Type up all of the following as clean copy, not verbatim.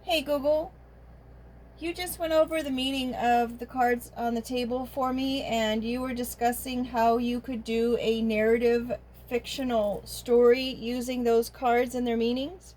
Hey Google, you just went over the meaning of the cards on the table for me, and you were discussing how you could do a narrative fictional story using those cards and their meanings.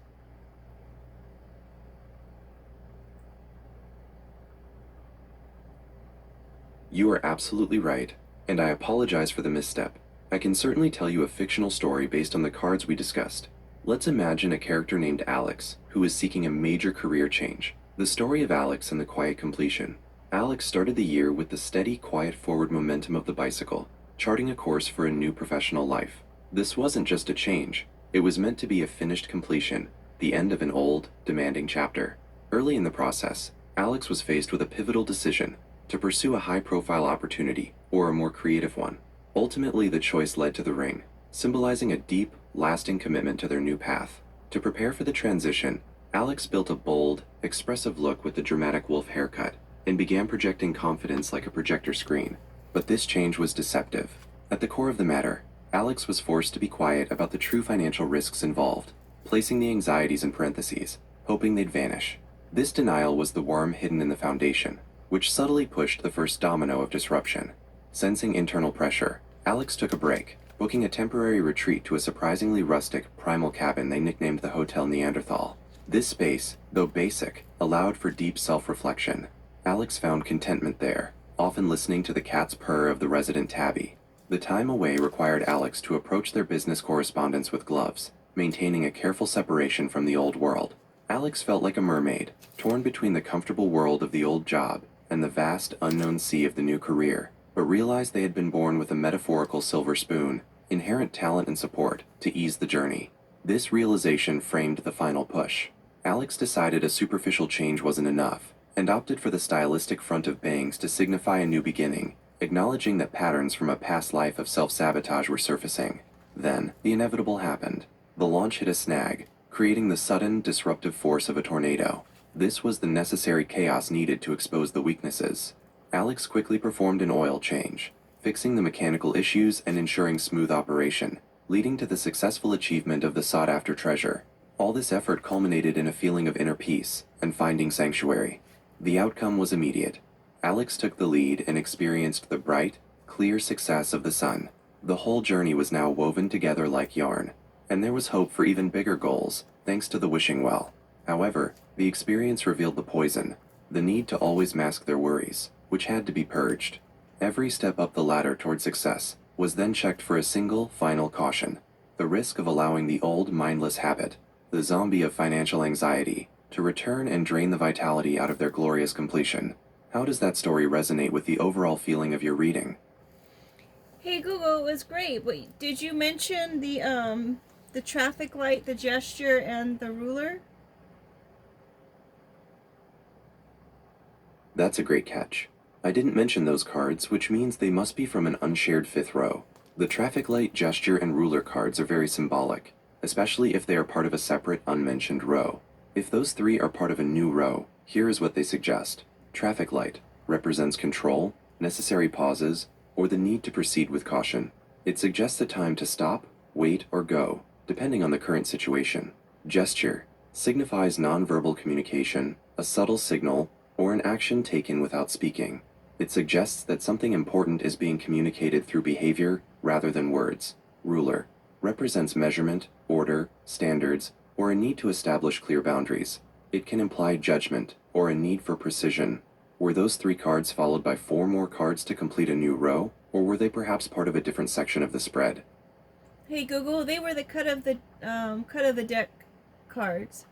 You are absolutely right, and I apologize for the misstep. I can certainly tell you a fictional story based on the cards we discussed. Let's imagine a character named Alex, who is seeking a major career change. The story of Alex and the quiet completion. Alex started the year with the steady, quiet forward momentum of the bicycle, charting a course for a new professional life. This wasn't just a change, it was meant to be a finished completion, the end of an old, demanding chapter. Early in the process, Alex was faced with a pivotal decision to pursue a high profile opportunity or a more creative one. Ultimately, the choice led to the ring, symbolizing a deep, lasting commitment to their new path. To prepare for the transition, Alex built a bold, expressive look with the dramatic wolf haircut and began projecting confidence like a projector screen. But this change was deceptive. At the core of the matter, Alex was forced to be quiet about the true financial risks involved, placing the anxieties in parentheses, hoping they'd vanish. This denial was the worm hidden in the foundation, which subtly pushed the first domino of disruption. Sensing internal pressure, Alex took a break, booking a temporary retreat to a surprisingly rustic, primal cabin they nicknamed the Hotel Neanderthal. This space, though basic, allowed for deep self-reflection. Alex found contentment there, often listening to the cat's purr of the resident tabby. The time away required Alex to approach their business correspondence with gloves, maintaining a careful separation from the old world. Alex felt like a mermaid, torn between the comfortable world of the old job and the vast, unknown sea of the new career, but realized they had been born with a metaphorical silver spoon, inherent talent and support, to ease the journey. This realization framed the final push. Alex decided a superficial change wasn't enough, and opted for the stylistic front of bangs to signify a new beginning, acknowledging that patterns from a past life of self-sabotage were surfacing. Then, the inevitable happened. The launch hit a snag, creating the sudden, disruptive force of a tornado. This was the necessary chaos needed to expose the weaknesses. Alex quickly performed an oil change, fixing the mechanical issues and ensuring smooth operation, leading to the successful achievement of the sought-after treasure. All this effort culminated in a feeling of inner peace and finding sanctuary. The outcome was immediate. Alex took the lead and experienced the bright, clear success of the sun. The whole journey was now woven together like yarn, and there was hope for even bigger goals, thanks to the wishing well. However, the experience revealed the poison, the need to always mask their worries, which had to be purged. Every step up the ladder toward success was then checked for a single, final caution: the risk of allowing the old, mindless habit, the zombie of financial anxiety, to return and drain the vitality out of their glorious completion. How does that story resonate with the overall feeling of your reading? Hey Google, it was great. Wait, did you mention the traffic light, the gesture, and the ruler? That's a great catch. I didn't mention those cards, which means they must be from an unshared fifth row. The traffic light, gesture, and ruler cards are very symbolic, especially if they are part of a separate, unmentioned row. If those three are part of a new row, here is what they suggest. Traffic light represents control, necessary pauses, or the need to proceed with caution. It suggests a time to stop, wait, or go, depending on the current situation. Gesture signifies nonverbal communication, a subtle signal, or an action taken without speaking. It suggests that something important is being communicated through behavior rather than words. Ruler represents measurement, order, standards, or a need to establish clear boundaries. It can imply judgment or a need for precision. Were those three cards followed by four more cards to complete a new row, or were they perhaps part of a different section of the spread? Hey Google, they were the cut of the deck cards.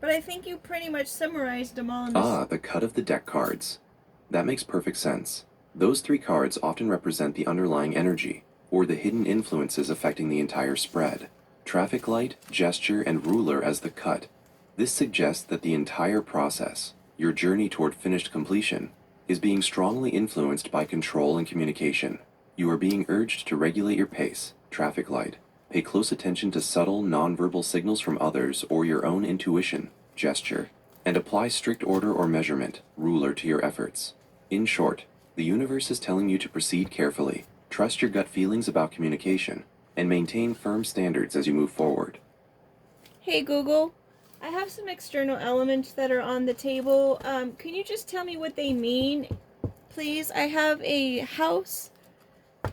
But I think you pretty much summarized them all in this. Ah, the cut of the deck cards. That makes perfect sense. Those three cards often represent the underlying energy, or the hidden influences affecting the entire spread. Traffic light, gesture, and ruler as the cut. This suggests that the entire process, your journey toward finished completion, is being strongly influenced by control and communication. You are being urged to regulate your pace, traffic light. Pay close attention to subtle, nonverbal signals from others or your own intuition, gesture, and apply strict order or measurement, ruler, to your efforts. In short, the universe is telling you to proceed carefully, trust your gut feelings about communication, and maintain firm standards as you move forward. Hey Google, I have some external elements that are on the table. Can you just tell me what they mean, please? I have a house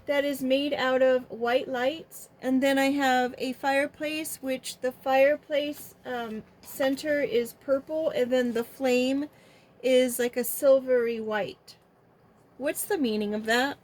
that is made out of white lights, and then I have a fireplace, which the fireplace center is purple, and then the flame is like a silvery white. What's the meaning of that?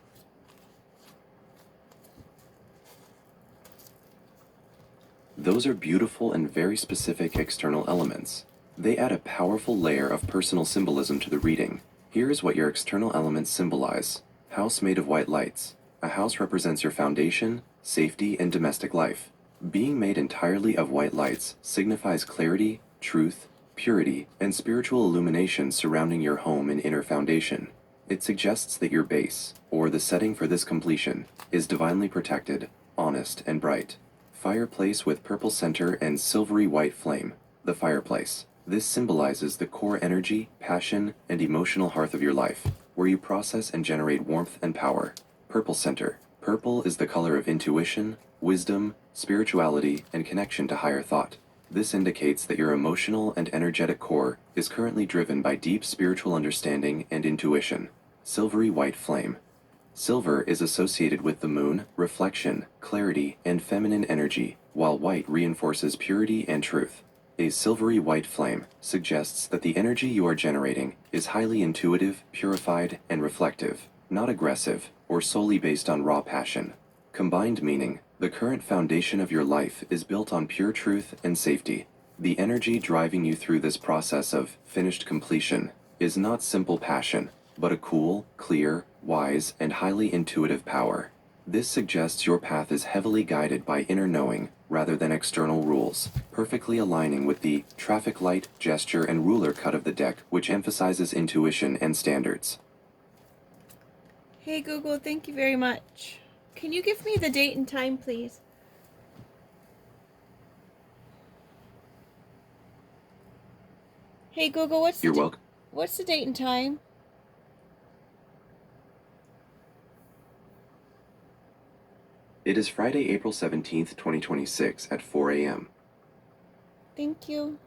Those are beautiful and very specific external elements. They add a powerful layer of personal symbolism to the reading. Here is what your external elements symbolize. House made of white lights. A house represents your foundation, safety, and domestic life. Being made entirely of white lights signifies clarity, truth, purity, and spiritual illumination surrounding your home and inner foundation. It suggests that your base, or the setting for this completion, is divinely protected, honest, and bright. Fireplace with purple center and silvery white flame. The fireplace. This symbolizes the core energy, passion, and emotional hearth of your life, where you process and generate warmth and power. Purple center. Purple is the color of intuition, wisdom, spirituality, and connection to higher thought. This indicates that your emotional and energetic core is currently driven by deep spiritual understanding and intuition. Silvery white flame. Silver is associated with the moon, reflection, clarity, and feminine energy, while white reinforces purity and truth. A silvery white flame suggests that the energy you are generating is highly intuitive, purified, and reflective, not aggressive or solely based on raw passion. Combined meaning, the current foundation of your life is built on pure truth and safety. The energy driving you through this process of finished completion is not simple passion, but a cool, clear, wise, and highly intuitive power. This suggests your path is heavily guided by inner knowing rather than external rules, perfectly aligning with the traffic light, gesture, and ruler cut of the deck, which emphasizes intuition and standards. Hey Google, thank you very much. Can you give me the date and time, please? Hey Google, You're welcome. what's the date and time? It is Friday, April 17th, 2026 at 4 a.m. Thank you.